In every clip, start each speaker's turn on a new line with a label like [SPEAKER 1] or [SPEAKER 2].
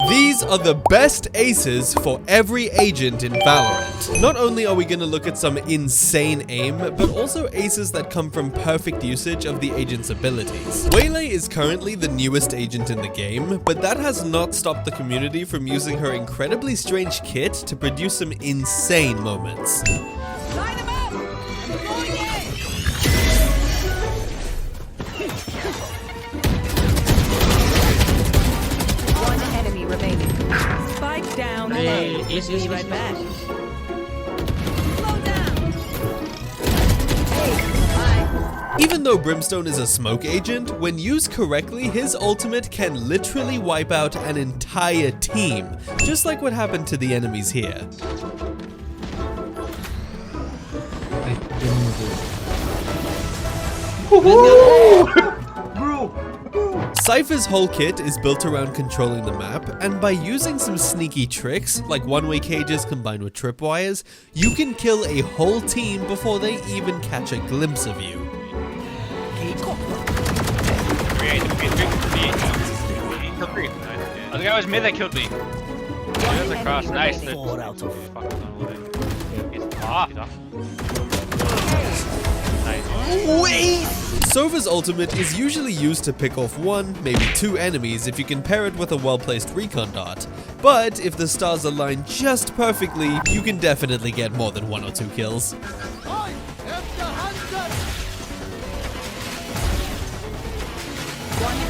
[SPEAKER 1] These are the best aces for every agent in Valorant. Not only are we going to look at some insane aim, but also aces that come from perfect usage of the agent's abilities. Waylay is currently the newest agent in the game, but that has not stopped the community from using her incredibly strange kit to produce some insane moments.
[SPEAKER 2] Line them up! Oh yeah! One enemy remaining. Spike down.
[SPEAKER 3] Hey,
[SPEAKER 2] Be
[SPEAKER 3] yes.
[SPEAKER 2] right back. Slow down. Hey, bye.
[SPEAKER 1] Even though Brimstone is a smoke agent, when used correctly, his ultimate can literally wipe out an entire team, just like what happened to the enemies here. Cypher's whole kit is built around controlling the map, and by using some sneaky tricks, like one-way cages combined with tripwires, you can kill a whole team before they even catch a glimpse of you.
[SPEAKER 4] Oh, the guy was mid that killed me. There's a cross. Nice. He's off. Nice.
[SPEAKER 1] Wait! Sova's ultimate is usually used to pick off one, maybe two enemies if you can pair it with a well-placed recon dart. But if the stars align just perfectly, you can definitely get more than 1 or 2 kills.
[SPEAKER 2] One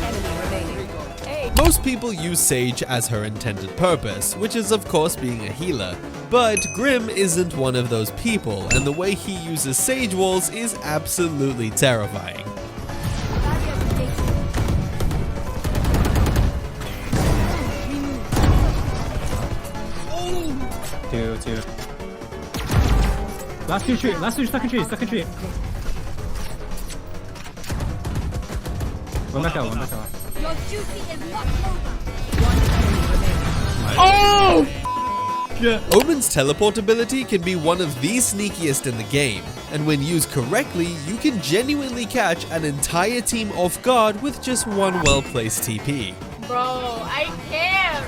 [SPEAKER 2] enemy remaining. Hey.
[SPEAKER 1] Most people use Sage as her intended purpose, which is of course being a healer. But Grim isn't one of those people, and the way he uses Sage walls is absolutely terrifying.
[SPEAKER 3] Two. Last two stuck in tree. One back out.
[SPEAKER 2] Your duty is not over. One enemy remaining.
[SPEAKER 3] Oh!
[SPEAKER 1] Omen's teleport ability can be one of the sneakiest in the game, and when used correctly, you can genuinely catch an entire team off guard with just one well-placed TP.
[SPEAKER 5] Bro, I can't.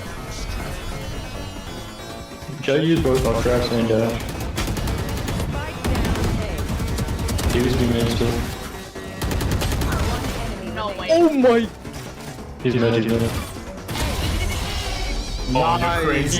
[SPEAKER 6] Should I use both off tracks and
[SPEAKER 2] Spike down. A.
[SPEAKER 6] use the main too?
[SPEAKER 2] One enemy
[SPEAKER 5] No
[SPEAKER 2] remaining.
[SPEAKER 5] way.
[SPEAKER 3] my!
[SPEAKER 6] He's mid.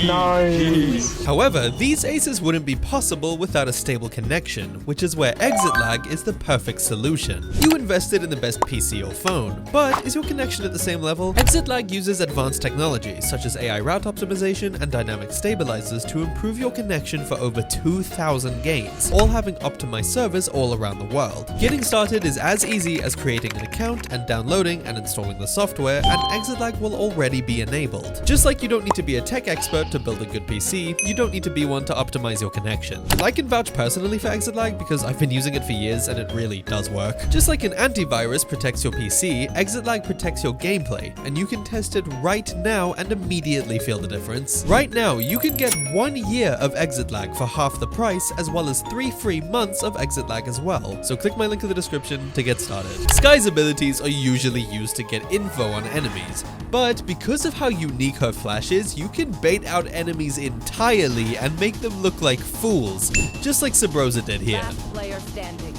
[SPEAKER 6] Nice.
[SPEAKER 1] However, these aces wouldn't be possible without a stable connection, which is where ExitLag is the perfect solution. You invested in the best PC or phone, but is your connection at the same level? ExitLag uses advanced technologies such as AI route optimization and dynamic stabilizers to improve your connection for over 2,000 games, all having optimized servers all around the world. Getting started is as easy as creating an account and downloading and installing the software, and ExitLag will already be enabled. Just like you don't need to be a tech expert to build a good PC, you don't need to be one to optimize your connection. I can vouch personally for ExitLag because I've been using it for years and it really does work. Just like an antivirus protects your PC, ExitLag protects your gameplay, and you can test it right now and immediately feel the difference. Right now, you can get 1 year of ExitLag for half the price, as well as 3 free months of ExitLag as well. So click my link in the description to get started. Sky's abilities are usually used to get info on enemies, but because of how unique her flash is, you can bait out enemies entirely and make them look like fools, just like Sabrosa did here.
[SPEAKER 2] Last player standing.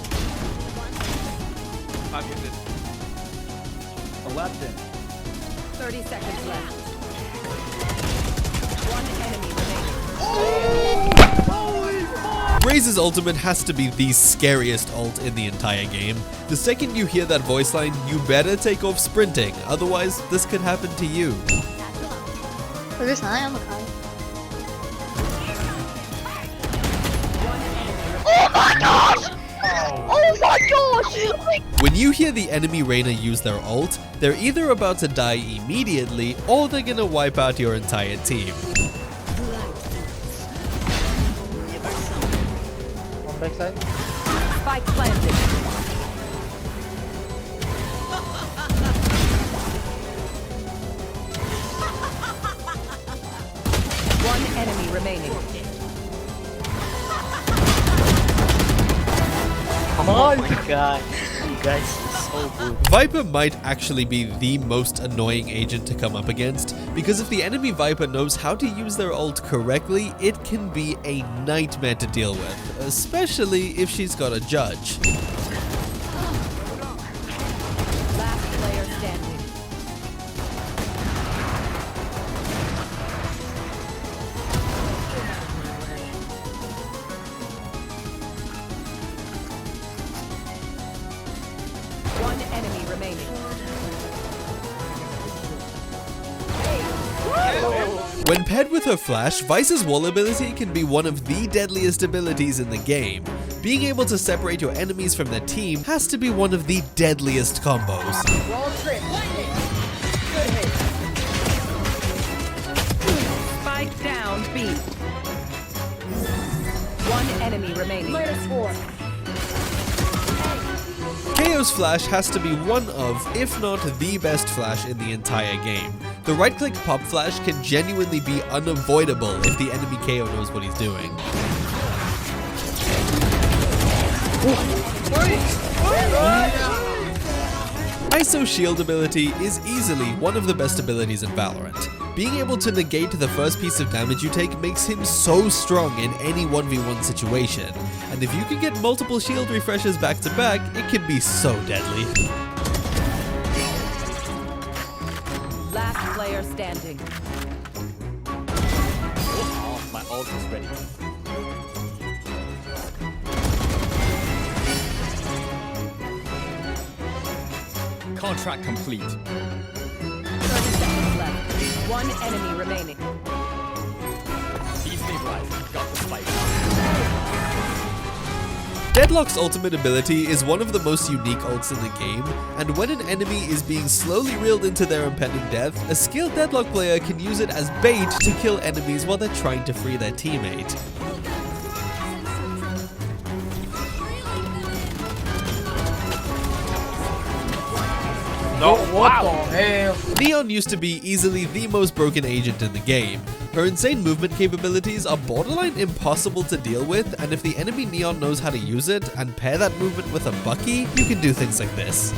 [SPEAKER 2] 30 seconds left. One enemy remaining.
[SPEAKER 1] Raze's ultimate has to be the scariest ult in the entire game. The second you hear that voice line, you better take off sprinting, otherwise this could happen to you.
[SPEAKER 5] Oh my gosh!
[SPEAKER 1] When you hear the enemy Reyna use their ult, they're either about to die immediately or they're gonna wipe out your entire team.
[SPEAKER 6] On backside.
[SPEAKER 2] Spike planted. One enemy remaining.
[SPEAKER 3] Oh my god, you guys are so good.
[SPEAKER 1] Viper might actually be the most annoying agent to come up against, because if the enemy Viper knows how to use their ult correctly, it can be a nightmare to deal with, especially if she's got a judge.
[SPEAKER 2] Last player standing. One enemy remaining.
[SPEAKER 1] When paired with her flash, Vice's wall ability can be one of the deadliest abilities in the game. Being able to separate your enemies from their team has to be one of the deadliest combos.
[SPEAKER 2] Spike down B. One enemy remaining.
[SPEAKER 1] KO's flash has to be one of, if not the best flash in the entire game. The right-click pop flash can genuinely be unavoidable if the enemy KO knows what he's doing. ISO shield ability is easily one of the best abilities in Valorant. Being able to negate the first piece of damage you take makes him so strong in any 1v1 situation, and if you can get multiple shield refreshes back to back, it can be so deadly.
[SPEAKER 2] Last player standing.
[SPEAKER 3] Oh, my ult is ready. Contract complete.
[SPEAKER 2] 30 seconds left. One enemy remaining.
[SPEAKER 3] Destabilized. Got the spike.
[SPEAKER 1] Deadlock's ultimate ability is one of the most unique ults in the game, and when an enemy is being slowly reeled into their impending death, a skilled Deadlock player can use it as bait to kill enemies while they're trying to free their teammate.
[SPEAKER 4] No, wow.
[SPEAKER 1] Neon used to be easily the most broken agent in the game. Her insane movement capabilities are borderline impossible to deal with, and if the enemy Neon knows how to use it and pair that movement with a Bucky, you can do things like this.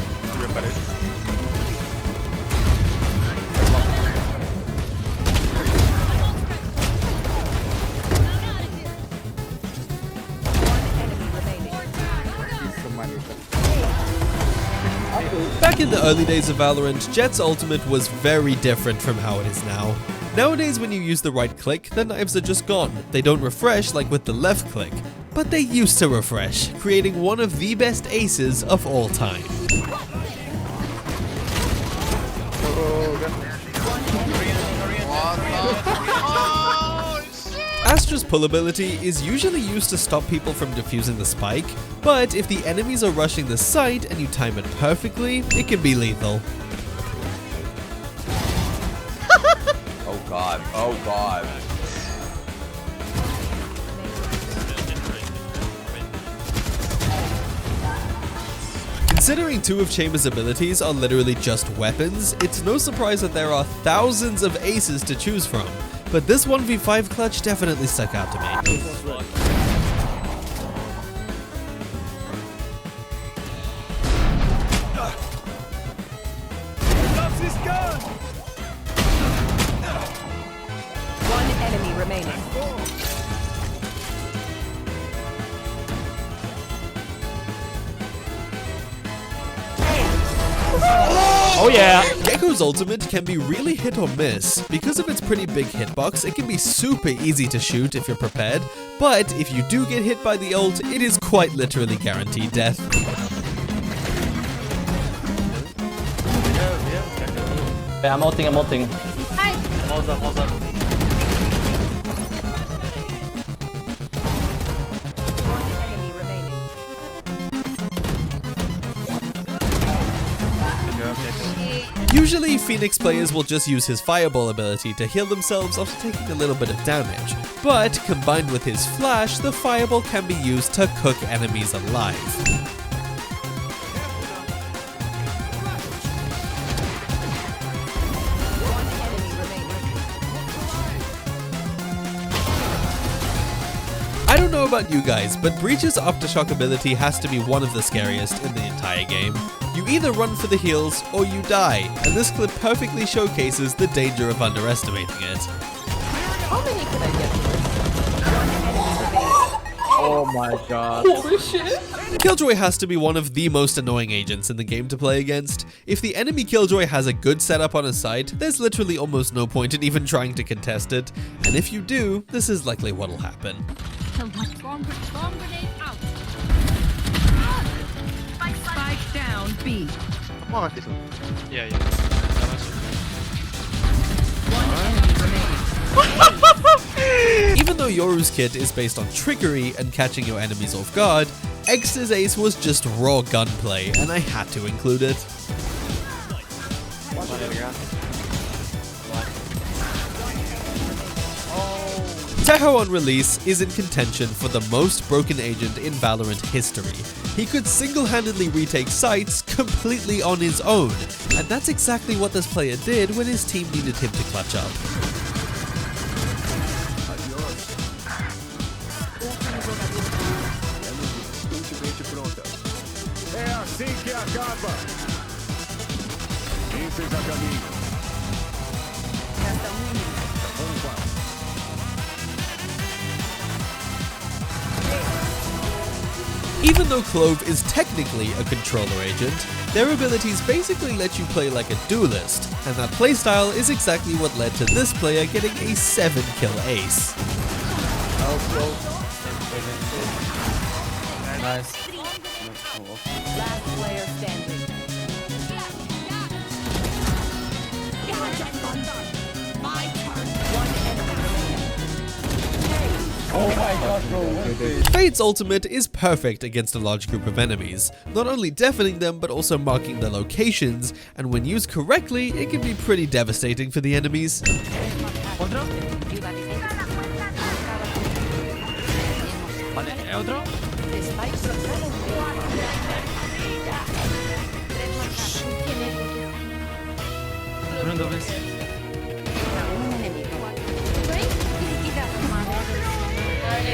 [SPEAKER 1] Back in the early days of Valorant, Jett's ultimate was very different from how it is now. Nowadays when you use the right click, the knives are just gone. They don't refresh like with the left click, but they used to refresh, creating one of the best aces of all time. Astra's pull ability is usually used to stop people from defusing the spike, but if the enemies are rushing the site and you time it perfectly, it can be lethal.
[SPEAKER 7] Oh god, oh god.
[SPEAKER 1] Considering two of Chamber's abilities are literally just weapons, it's no surprise that there are thousands of aces to choose from. But this 1v5 clutch definitely stuck out to me.
[SPEAKER 2] One enemy remaining.
[SPEAKER 3] Oh yeah!
[SPEAKER 1] Gekko's ultimate can be really hit or miss. Because of its pretty big hitbox, it can be super easy to shoot if you're prepared, but if you do get hit by the ult, it is quite literally guaranteed death.
[SPEAKER 6] Yeah, I'm ulting.
[SPEAKER 7] Pause up.
[SPEAKER 2] One enemy remaining.
[SPEAKER 1] Usually, Phoenix players will just use his Fireball ability to heal themselves after taking a little bit of damage, but combined with his Flash, the Fireball can be used to cook enemies alive.
[SPEAKER 2] One enemy remaining.
[SPEAKER 1] I don't know about you guys, but Breach's Aftershock ability has to be one of the scariest in the entire game. You either run for the heals or you die, and this clip perfectly showcases the danger of underestimating it.
[SPEAKER 2] How many can I get?
[SPEAKER 3] Oh my god.
[SPEAKER 5] Holy shit.
[SPEAKER 1] Killjoy has to be one of the most annoying agents in the game to play against. If the enemy Killjoy has a good setup on his side, there's literally almost no point in even trying to contest it, and if you do, this is likely what'll happen.
[SPEAKER 2] Spike down B.
[SPEAKER 4] Yeah.
[SPEAKER 2] One enemy remaining.
[SPEAKER 1] Even though Yoru's kit is based on trickery and catching your enemies off guard, X's ace was just raw gunplay, and I had to include it. Teho on release is in contention for the most broken agent in Valorant history. He could single-handedly retake sites completely on his own, and that's exactly what this player did when his team needed him to clutch up. Even though Clove is technically a controller agent, their abilities basically let you play like a duelist, and that playstyle is exactly what led to this player getting a 7-kill ace.
[SPEAKER 6] Nice.
[SPEAKER 2] Last player standing. One enemy remaining.
[SPEAKER 6] Oh my god, bro.
[SPEAKER 1] Fade's ultimate is perfect against a large group of enemies, not only deafening them but also marking their locations, and when used correctly, it can be pretty devastating for the enemies.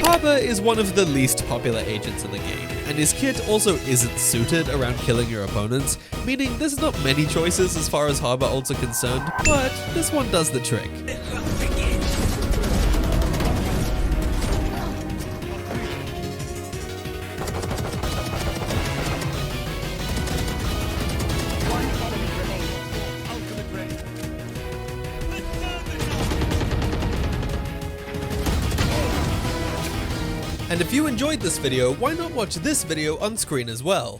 [SPEAKER 1] Harbor is one of the least popular agents in the game, and his kit also isn't suited around killing your opponents, meaning there's not many choices as far as Harbor ults are concerned, but this one does the trick.
[SPEAKER 2] One enemy remaining.
[SPEAKER 1] And if you enjoyed this video, why not watch this video on screen as well?